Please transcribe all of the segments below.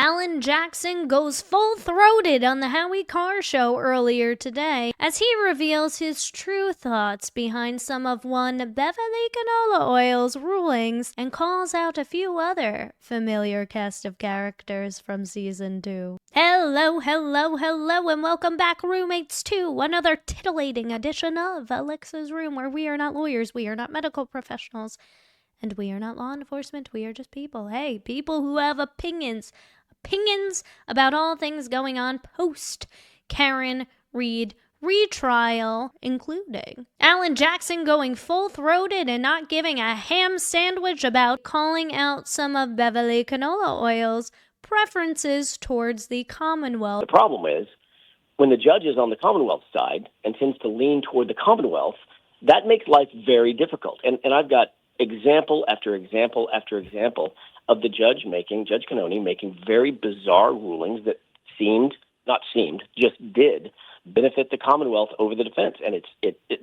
Alan Jackson goes full-throated on the Howie Carr Show earlier today as he reveals his true thoughts behind some of one Beverly Cannone Oil's rulings and calls out a few other familiar cast of characters from season 2. Hello, and welcome back, roommates, to another titillating edition of Alexasrewm, where we are not lawyers, we are not medical professionals, and we are not law enforcement, we are just people. Hey, people who have opinions about all things going on post Karen Reed retrial, including Alan Jackson going full-throated and not giving a ham sandwich about calling out some of Beverly Cannone Oil's preferences towards the Commonwealth. The problem is, when the judge is on the Commonwealth side and tends to lean toward the Commonwealth, that makes life very difficult. And I've got example after example after example of the Judge Cannone making very bizarre rulings that just did benefit the Commonwealth over the defense. And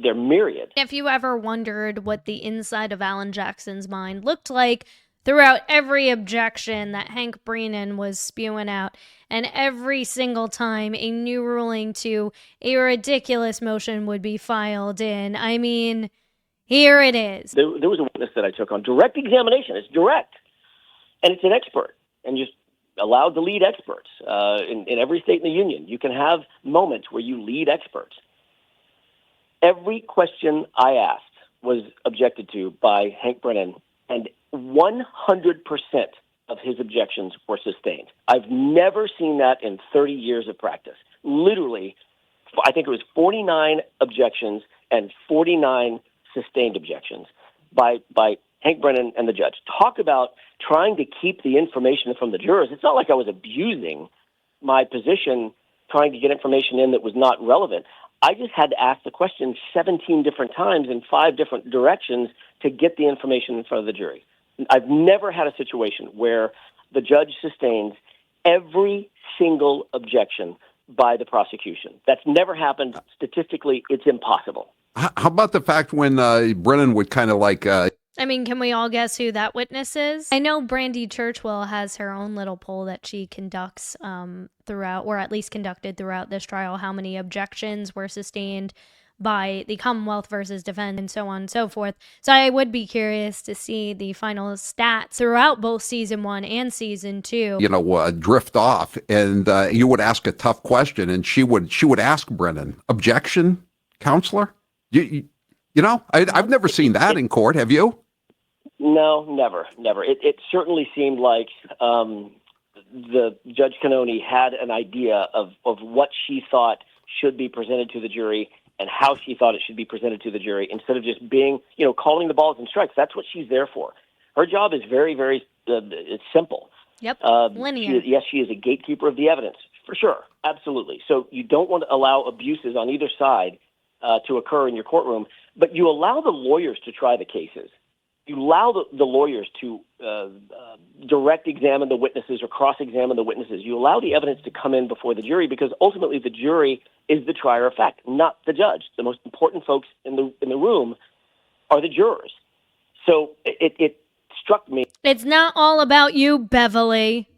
they're myriad. If you ever wondered what the inside of Alan Jackson's mind looked like throughout every objection that Hank Brennan was spewing out, and every single time a new ruling to a ridiculous motion would be filed in, I mean, here it is. There was a witness that I took on direct examination. It's direct. And it's an expert, and just allowed to lead experts. In every state in the union, you can have moments where you lead experts. Every question I asked was objected to by Hank Brennan, and 100% of his objections were sustained. I've never seen that in 30 years of practice. Literally, I think it was 49 objections and 49 sustained objections by Hank Brennan and the judge. Talk about trying to keep the information from the jurors. It's not like I was abusing my position trying to get information in that was not relevant. I just had to ask the question 17 different times in 5 different directions to get the information in front of the jury. I've never had a situation where the judge sustains every single objection by the prosecution. That's never happened. Statistically, it's impossible. How about the fact when Brennan would kind of like... I mean, can we all guess who that witness is? I know Brandy Churchwell has her own little poll that she conducts throughout, or at least conducted throughout this trial, how many objections were sustained by the Commonwealth versus defense, and so on and so forth. So I would be curious to see the final stats throughout both season 1 and season 2. Drift off, and you would ask a tough question, and she would ask Brennan, objection, counselor? I've never seen that in court. Have you? No, never. It certainly seemed like the Judge Cannone had an idea of what she thought should be presented to the jury and how she thought it should be presented to the jury, instead of just being, calling the balls and strikes. That's what she's there for. Her job is very, very it's simple. Yep, linear. She is a gatekeeper of the evidence, for sure, absolutely. So you don't want to allow abuses on either side to occur in your courtroom, but you allow the lawyers to try the cases. You allow the lawyers to direct examine the witnesses or cross-examine the witnesses. You allow the evidence to come in before the jury, because ultimately the jury is the trier of fact, not the judge. The most important folks in the room are the jurors. So it struck me. It's not all about you, Beverly.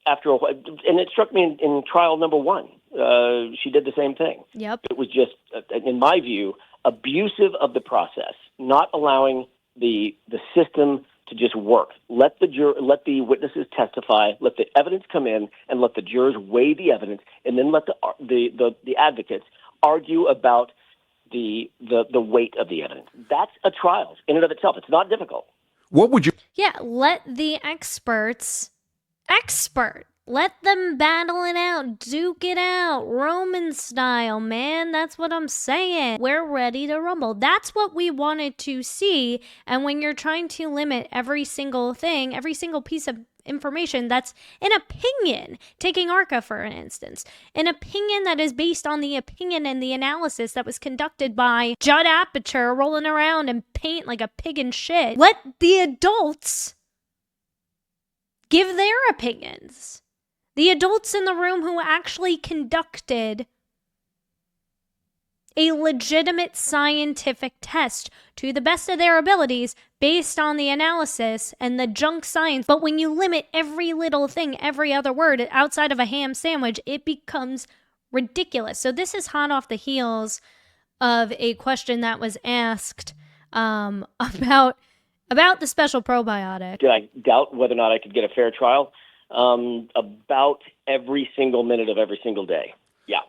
After a while, and it struck me in trial number 1. She did the same thing. Yep. It was just, in my view, abusive of the process, not allowing the system to just work. Let the witnesses testify, let the evidence come in, and let the jurors weigh the evidence, and then let the advocates argue about the weight of the evidence. That's a trial in and of itself. It's not difficult. What would you... Yeah, let the experts expert. Let them battle it out, duke it out, Roman style, man. That's what I'm saying. We're ready to rumble. That's what we wanted to see. And when you're trying to limit every single thing, every single piece of information that's an opinion, taking ARCA for instance, an opinion that is based on the opinion and the analysis that was conducted by Judd Apatow rolling around and paint like a pig in shit. Let the adults give their opinions. The adults in the room who actually conducted a legitimate scientific test to the best of their abilities based on the analysis and the junk science. But when you limit every little thing, every other word outside of a ham sandwich, it becomes ridiculous. So this is hot off the heels of a question that was asked about the special probiotic. Did I doubt whether or not I could get a fair trial? About every single minute of every single day. Yeah.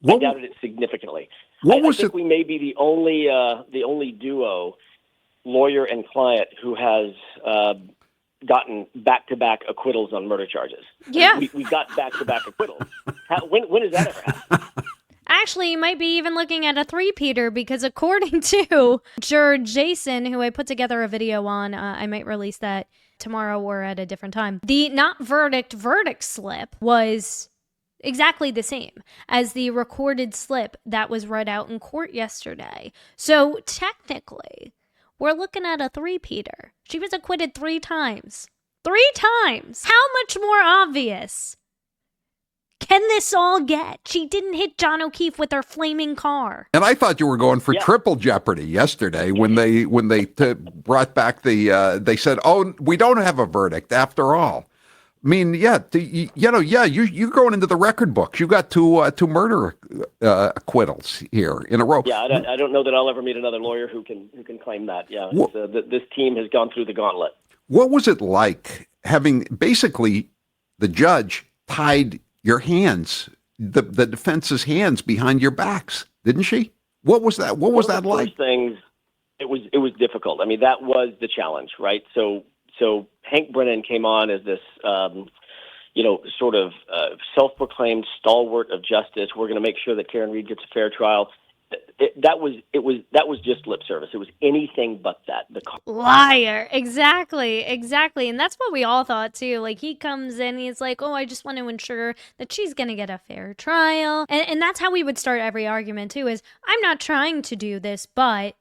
I doubted it significantly. I think we may be the only duo, lawyer and client, who has gotten back-to-back acquittals on murder charges. Yeah. We got back-to-back acquittals. When has that ever happened? Actually, you might be even looking at a three-peater, because according to juror Jason, who I put together a video on, I might release that tomorrow or at a different time, the not verdict slip was exactly the same as the recorded slip that was read out in court yesterday. So technically, we're looking at a three-peater. She was acquitted 3 times. 3 times! How much more obvious can this all get? She didn't hit John O'Keefe with her flaming car. And I thought you were going for triple jeopardy yesterday when they brought back they said, "Oh, we don't have a verdict after all." I mean, you're going into the record books. You got two murder acquittals here in a row. Yeah, I don't know that I'll ever meet another lawyer who can claim that. Yeah, this team has gone through the gauntlet. What was it like having basically the judge tied your hands, the defense's hands behind your backs, didn't she? What was that? What was that like? First things, it was difficult. I mean, that was the challenge, right? So Hank Brennan came on as this, sort of self-proclaimed stalwart of justice. We're going to make sure that Karen Reed gets a fair trial. That was just lip service. It was anything but that. Liar. Exactly. And that's what we all thought too. Like, he comes in, he's like, "Oh, I just want to ensure that she's going to get a fair trial." And that's how we would start every argument too, is, "I'm not trying to do this, but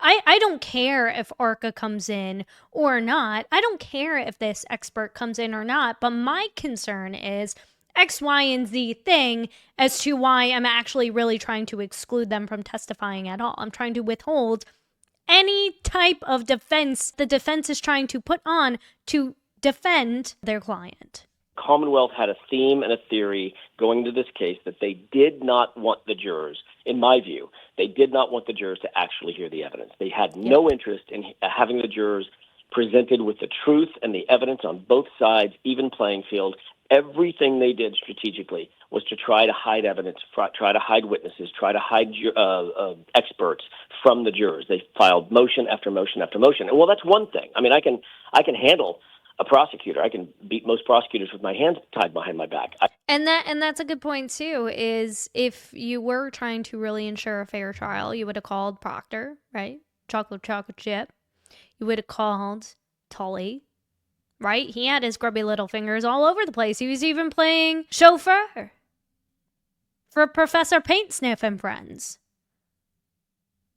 I don't care if ARCA comes in or not. I don't care if this expert comes in or not. But my concern is X, Y, and Z thing as to why I'm actually really trying to exclude them from testifying at all. I'm trying to withhold any type of defense the defense is trying to put on to defend their client." Commonwealth had a theme and a theory going into this case that they did not want the jurors, in my view, they did not want the jurors to actually hear the evidence. They had no interest in having the jurors presented with the truth and the evidence on both sides, even playing field. Everything they did strategically was to try to hide evidence, try to hide witnesses, try to hide experts from the jurors. They filed motion after motion after motion. And well, that's one thing. I mean, I can handle a prosecutor. I can beat most prosecutors with my hands tied behind my back. And that's a good point too, is if you were trying to really ensure a fair trial, you would have called Proctor, right? Chocolate chip. You would have called Tully, right? He had his grubby little fingers all over the place. He was even playing chauffeur for Professor Paintsniff and friends.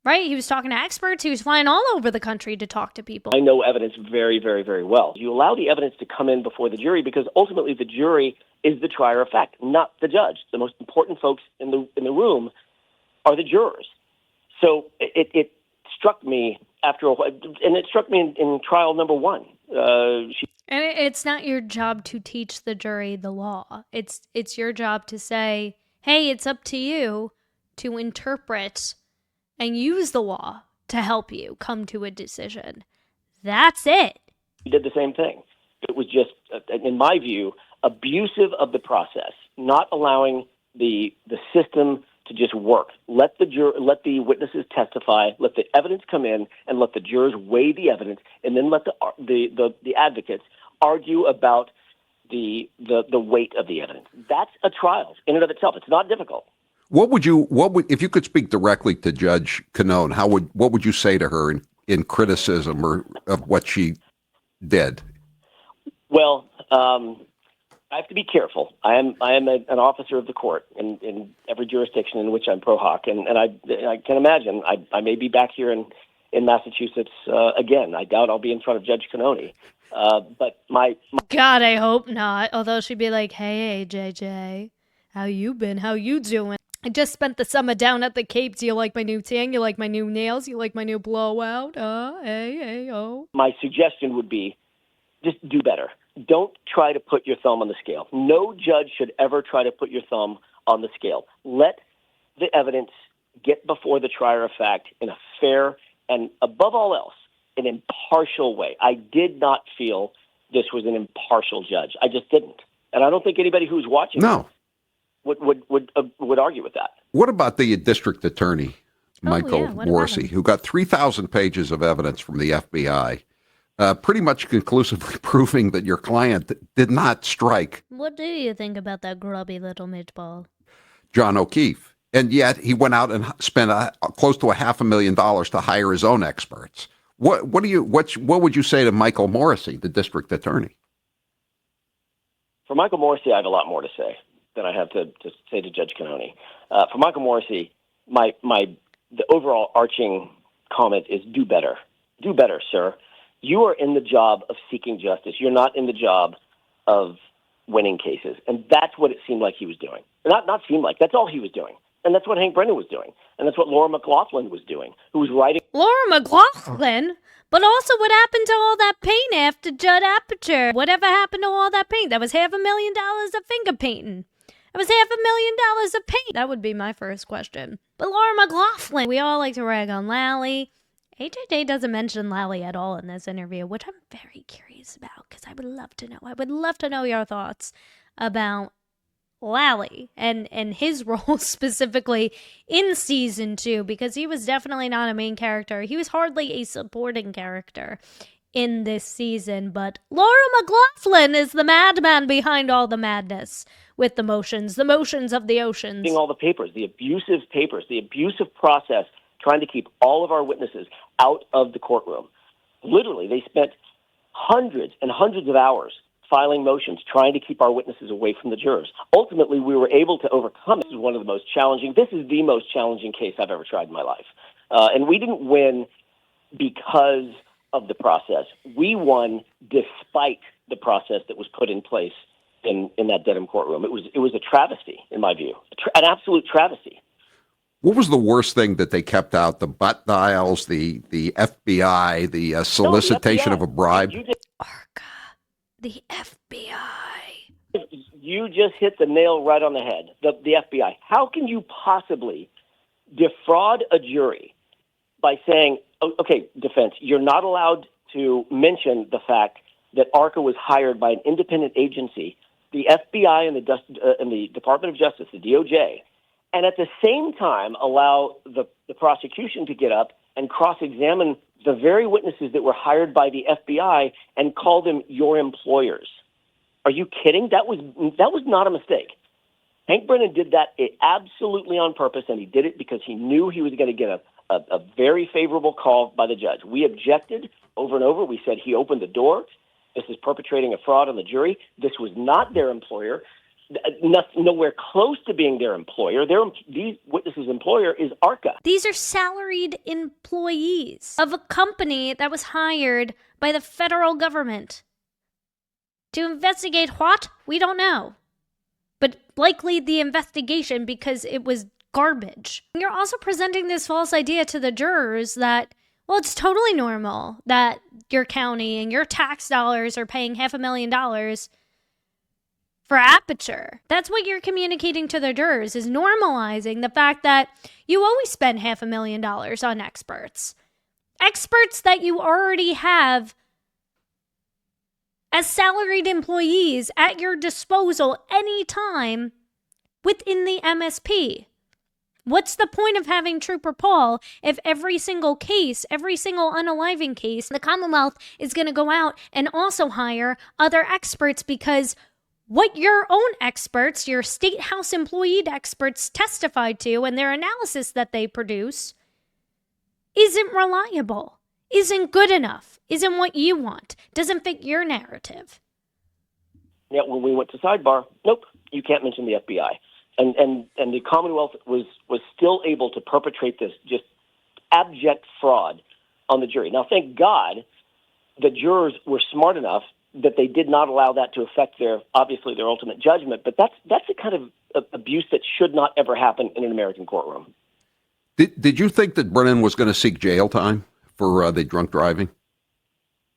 Right? He was talking to experts. He was flying all over the country to talk to people. I know evidence very, very, very well. You allow the evidence to come in before the jury because ultimately the jury is the trier of fact, not the judge. The most important folks in the room are the jurors. So it struck me after a while, and it struck me in trial number 1. And it's not your job to teach the jury the law. It's your job to say, hey, it's up to you to interpret and use the law to help you come to a decision. That's it. He did the same thing. It was just, in my view, abusive of the process, not allowing the system to just work. Let the witnesses testify, let the evidence come in, and let the jurors weigh the evidence, and then let the advocates argue about the weight of the evidence. That's a trial in and of itself. It's not difficult. What would if you could speak directly to Judge Cannone, what would you say to her in criticism of what she did? Well, I have to be careful. I am an officer of the court in every jurisdiction in which I'm pro hoc, and I can imagine I may be back here in Massachusetts again. I doubt I'll be in front of Judge Cannone. But my God, I hope not. Although she'd be like, "Hey, JJ, how you been? How you doing?" I just spent the summer down at the Cape. Do you like my new tan? You like my new nails? You like my new blowout? Hey, oh. My suggestion would be just do better. Don't try to put your thumb on the scale. No judge should ever try to put your thumb on the scale. Let the evidence get before the trier of fact in a fair and, above all else, an impartial way. I did not feel this was an impartial judge. I just didn't. And I don't think anybody who's watching would argue with that. What about the district attorney, Michael Morrissey, who got 3,000 pages of evidence from the FBI, pretty much conclusively proving that your client did not strike? What do you think about that grubby little meatball? John O'Keefe. And yet he went out and spent close to $500,000 to hire his own experts. What would you say to Michael Morrissey, the district attorney? For Michael Morrissey, I have a lot more to say than I have to say to Judge Cannone. For Michael Morrissey, the overall arching comment is do better. Do better, sir. You are in the job of seeking justice. You're not in the job of winning cases. And that's what it seemed like he was doing. Not seemed like. That's all he was doing. And that's what Hank Brennan was doing. And that's what Laura McLaughlin was doing, who was writing. Laura McLaughlin? But also what happened to all that paint after Judd Apatow? Whatever happened to all that paint? That was $500,000 of finger painting. That was $500,000 of paint. That would be my first question. But Laura McLaughlin, we all like to rag on Lally. HJ doesn't mention Lally at all in this interview, which I'm very curious about because I would love to know. I would love to know your thoughts about Lally and his role specifically in season 2, because he was definitely not a main character. He was hardly a supporting character in this season, but Laura McLaughlin is the madman behind all the madness with the motions of the oceans. All the papers, the abusive process, trying to keep all of our witnesses out of the courtroom. Literally, they spent hundreds and hundreds of hours filing motions, trying to keep our witnesses away from the jurors. Ultimately, we were able to overcome it. This is the most challenging case I've ever tried in my life. And we didn't win because of the process. We won despite the process that was put in place in that Dedham courtroom. It was a travesty, in my view, an absolute travesty. What was the worst thing that they kept out? The butt dials, the FBI, the solicitation of a bribe? ARCA. The FBI. You just hit the nail right on the head. The FBI. How can you possibly defraud a jury by saying, okay, defense, you're not allowed to mention the fact that ARCA was hired by an independent agency, the FBI and the Department of Justice, the DOJ, and at the same time allow the prosecution to get up and cross-examine the very witnesses that were hired by the FBI and call them your employers. Are you kidding? That was not a mistake. Hank Brennan did that absolutely on purpose, and he did it because he knew he was going to get a very favorable call by the judge. We objected over and over. We said he opened the door. This is perpetrating a fraud on the jury. This was not their employer. Nowhere close to being their employer. These witnesses' employer is ARCA. These are salaried employees of a company that was hired by the federal government. To investigate what? We don't know. But likely the investigation, because it was garbage. You're also presenting this false idea to the jurors that, well, it's totally normal that your county and your tax dollars are paying $500,000 for Aperture. That's what you're communicating to the jurors, is normalizing the fact that you always spend $500,000 on experts. Experts that you already have as salaried employees at your disposal anytime within the MSP. What's the point of having Trooper Paul if every single case, every single unaliving case, the Commonwealth is going to go out and also hire other experts, because what your own experts, your state house employee experts testified to and their analysis that they produce isn't reliable, isn't good enough, isn't what you want, doesn't fit your narrative. Yeah, when we went to sidebar, nope, you can't mention the FBI. And the Commonwealth was still able to perpetrate this just abject fraud on the jury. Now, thank God the jurors were smart enough that they did not allow that to affect their ultimate judgment. But that's the kind abuse that should not ever happen in an American courtroom. Did you think that Brennan was going to seek jail time for the drunk driving?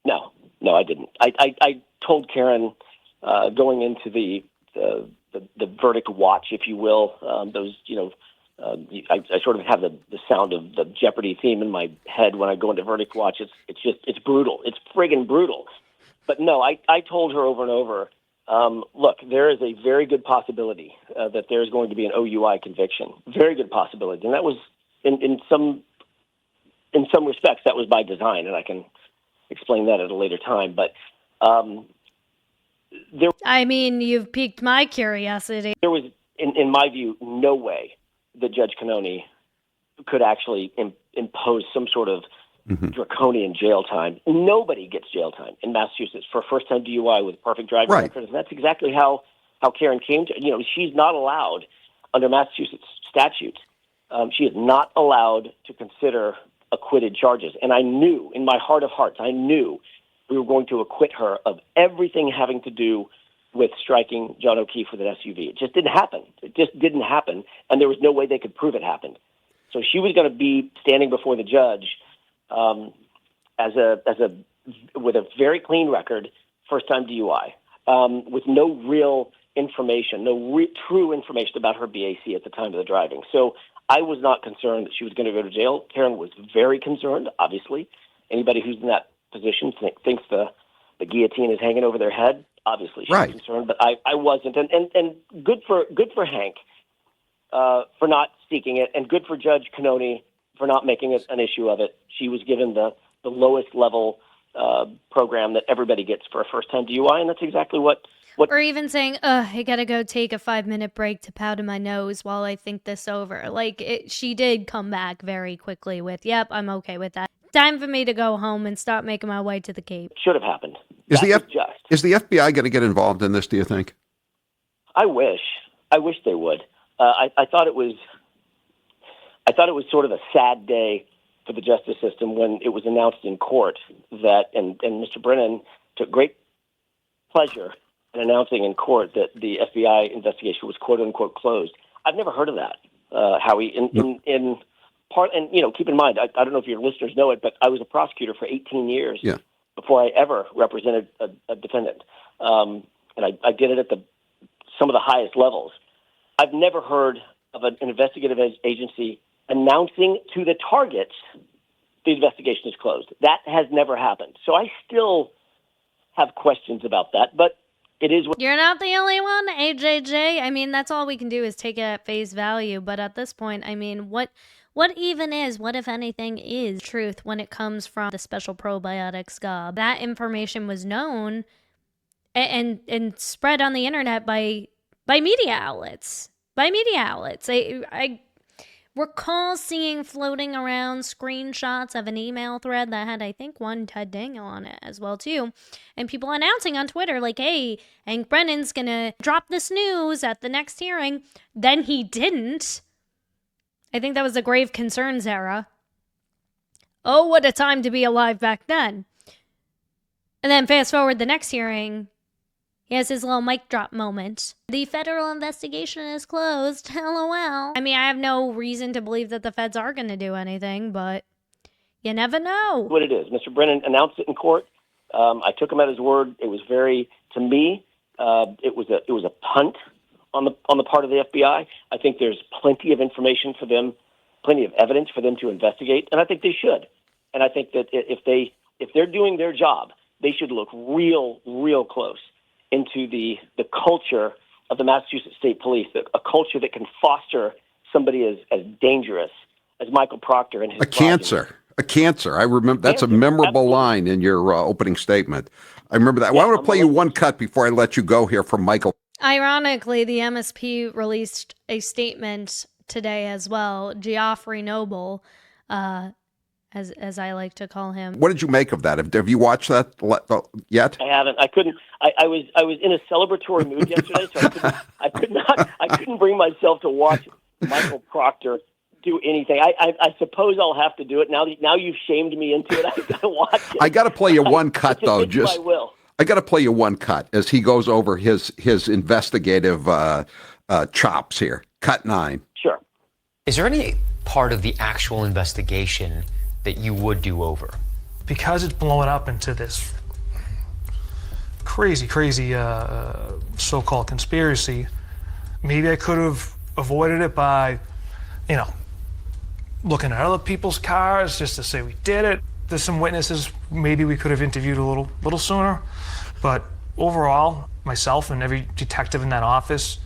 No, I didn't. I told Karen going into the verdict watch, if you will, those, I sort of have the sound of the Jeopardy theme in my head when I go into verdict watch. It's brutal. It's friggin' brutal. But no, I told her over and over, look, there is a very good possibility that there's going to be an OUI conviction. Very good possibility. And that was, in some respects, that was by design, and I can explain that at a later time. But you've piqued my curiosity. There was, in my view, no way that Judge Cannone could actually impose some sort of draconian jail time. Nobody gets jail time in Massachusetts for first-time DUI with perfect driving record, and that's exactly how Karen came to. She's not allowed under Massachusetts statutes. She is not allowed to consider acquitted charges, and I knew in my heart of hearts, I knew we were going to acquit her of everything having to do with striking John O'Keefe with an SUV. It just didn't happen. It just didn't happen, and there was no way they could prove it happened. So she was going to be standing before the judge with a very clean record, first-time DUI, with no real information, true information about her BAC at the time of the driving. So I was not concerned that she was going to go to jail. Karen was very concerned, obviously. Anybody who's in that position thinks the guillotine is hanging over their head. Obviously, she's concerned, but I wasn't. And good for Hank for not seeking it, and good for Judge Cannone for not making it an issue of it. She was given the lowest level program that everybody gets for a first-time DUI, and that's exactly what. Or even saying, I gotta go take a 5-minute break to powder my nose while I think this over. She did come back very quickly with, yep, I'm okay with that. Time for me to go home and start making my way to the Cape. Should have happened. Is the FBI going to get involved in this, do you think? I wish they would. I thought it was sort of a sad day for the justice system when it was announced in court that, and Mr. Brennan took great pleasure in announcing in court that the FBI investigation was quote unquote closed. I've never heard of that, Howie. In part, and keep in mind, I don't know if your listeners know it, but I was a prosecutor for 18 years before I ever represented a defendant, and I did it at some of the highest levels. I've never heard of an investigative agency announcing to the targets the investigation is closed. That has never happened. So I still have questions about that, but it is what... You're not the only one, AJJ. That's all we can do is take it at face value. But at this point, what even is, what if anything is truth when it comes from the special probiotics gob? That information was known and spread on the internet by media outlets. I recall seeing floating around screenshots of an email thread that had, I think, one Ted Daniel on it as well, too. And people announcing on Twitter, hey, Hank Brennan's going to drop this news at the next hearing. Then he didn't. I think that was the grave concerns era. Oh, what a time to be alive back then. And then fast forward the next hearing, he has his little mic drop moment. The federal investigation is closed. LOL. I have no reason to believe that the feds are going to do anything, but you never know. What it is. Mr. Brennan announced it in court. I took him at his word. It was to me, it was a punt on the part of the FBI. I think there's plenty of information for them, plenty of evidence for them to investigate, and I think they should. And I think that if they're doing their job, they should look real close into the culture of the Massachusetts State Police, a culture that can foster somebody as dangerous as Michael Proctor and his A cancer. I remember that's a memorable line in your opening statement. I remember that. Well, I want to play you one cut before I let you go here from Michael. Ironically, the MSP released a statement today as well. Geoffrey Noble, as I like to call him. What did you make of that? Have you watched that yet? I haven't. I couldn't. I was in a celebratory mood yesterday, so I couldn't bring myself to watch Michael Proctor do anything. I suppose I'll have to do it now. You've shamed me into it. I got to watch it. I got to play you one cut though. I will. I got to play you one cut as he goes over his investigative chops here. Cut 9. Sure. Is there any part of the actual investigation that you would do over? Because it's blowing up into this crazy so-called conspiracy, maybe I could have avoided it by, looking at other people's cars just to say we did it. There's some witnesses maybe we could have interviewed a little sooner, but overall, myself and every detective in that office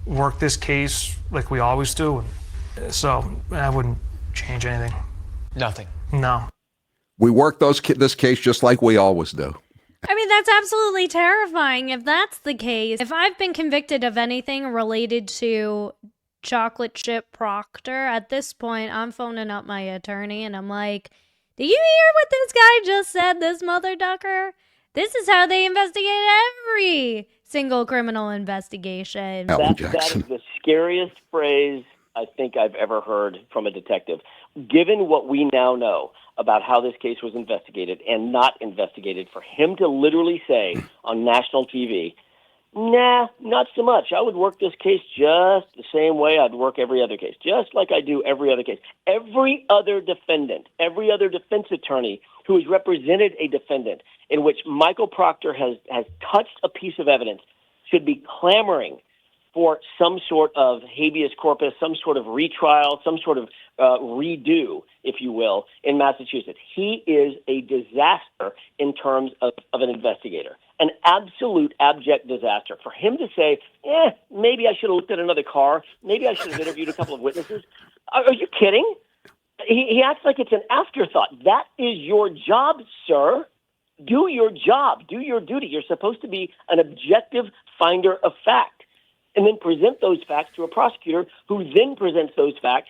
worked this case like we always do, so I wouldn't change anything. Nothing. No. We work this case just like we always do. I mean, that's absolutely terrifying if that's the case. If I've been convicted of anything related to chocolate chip Proctor, at this point, I'm phoning up my attorney and I'm like, do you hear what this guy just said, this mother ducker? This is how they investigate every single criminal investigation. Alan That Jackson. is the scariest phrase I think I've ever heard from a detective. Given what we now know about how this case was investigated and not investigated, for him to literally say on national TV, nah, not so much. I would work this case just the same way I'd work every other case, just like I do every other case. Every other defendant, every other defense attorney who has represented a defendant in which Michael Proctor has touched a piece of evidence should be clamoring for some sort of habeas corpus, some sort of retrial, some sort of redo, if you will, in Massachusetts. He is a disaster in terms of an investigator, an absolute abject disaster. For him to say, maybe I should have looked at another car, maybe I should have interviewed a couple of witnesses. Are you kidding? He acts like it's an afterthought. That is your job, sir. Do your job. Do your duty. You're supposed to be an objective finder of fact and then present those facts to a prosecutor who then presents those facts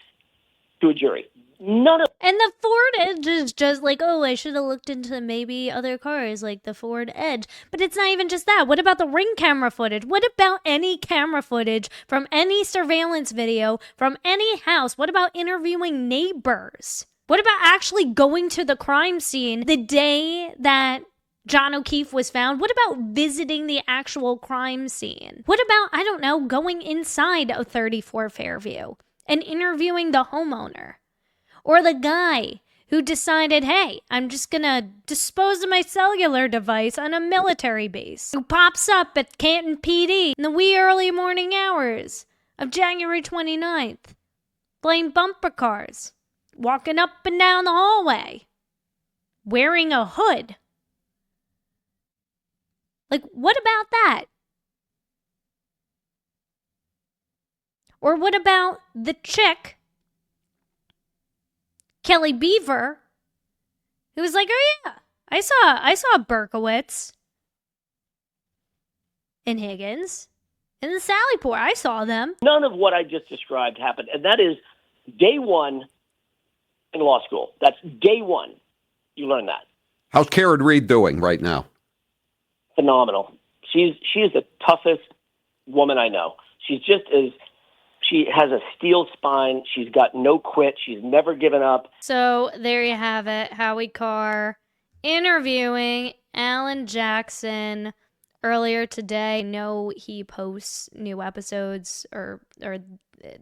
to a jury. None of And the Ford Edge is just like, oh, I should have looked into maybe other cars like the Ford Edge. But it's not even just that. What about the Ring camera footage? What about any camera footage from any surveillance video from any house? What about interviewing neighbors? What about actually going to the crime scene the day that John O'Keefe was found? What about visiting the actual crime scene? What about, I don't know, going inside a 34 Fairview and interviewing the homeowner? Or the guy who decided, hey, I'm just gonna dispose of my cellular device on a military base, who pops up at Canton PD in the wee early morning hours of January 29th, playing bumper cars, walking up and down the hallway, wearing a hood. Like, what about that? Or what about the chick, Kelly Beaver, who was like, oh yeah, I saw Berkowitz and Higgins and the Sallyport. I saw them. None of what I just described happened. And that is day one in law school. That's day one. You learn that. How's Karen Reed doing right now? Phenomenal. She is the toughest woman I know. She has a steel spine. She's got no quit. She's never given up. So there you have it. Howie Carr interviewing Alan Jackson earlier today. I know he posts new episodes or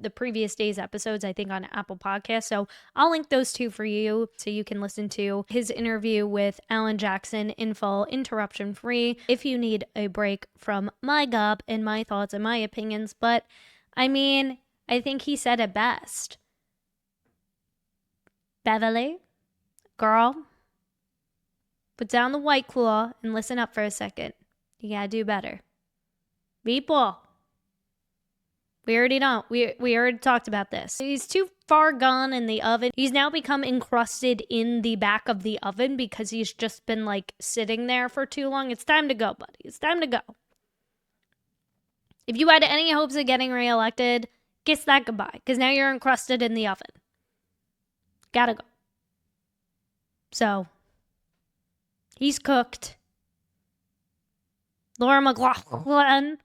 the previous day's episodes, I think, on Apple Podcasts. So I'll link those two for you so you can listen to his interview with Alan Jackson in full, interruption free, if you need a break from my gob and my thoughts and my opinions. But I mean, I think he said it best. Beverly, girl, put down the White Claw and listen up for a second. You gotta do better. People, we already know. We already talked about this. He's too far gone in the oven. He's now become encrusted in the back of the oven because he's just been like sitting there for too long. It's time to go, buddy. It's time to go. If you had any hopes of getting reelected, kiss that goodbye, because now you're encrusted in the oven. Gotta go. So, he's cooked. Laura McLaughlin,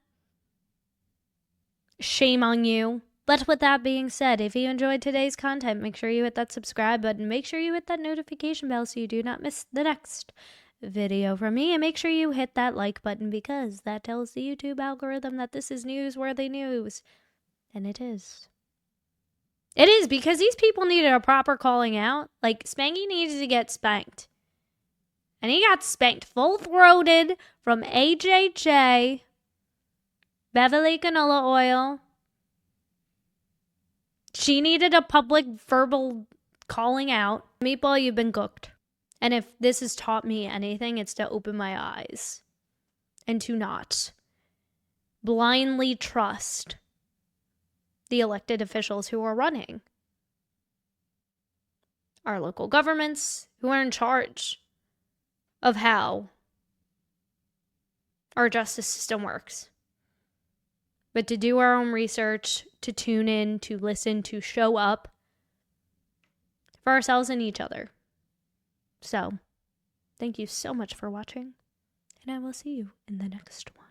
shame on you. But with that being said, if you enjoyed today's content, make sure you hit that subscribe button. Make sure you hit that notification bell so you do not miss the next video from me, and make sure you hit that like button because that tells the YouTube algorithm that this is newsworthy news. And it is. It is, because these people needed a proper calling out. Like, Spanky needs to get spanked. And he got spanked full-throated from AJJ, Beverly Canola Oil. She needed a public verbal calling out. Meatball, you've been cooked. And if this has taught me anything, it's to open my eyes and to not blindly trust the elected officials who are running our local governments, who are in charge of how our justice system works. But to do our own research, to tune in, to listen, to show up for ourselves and each other. So, thank you so much for watching, and I will see you in the next one.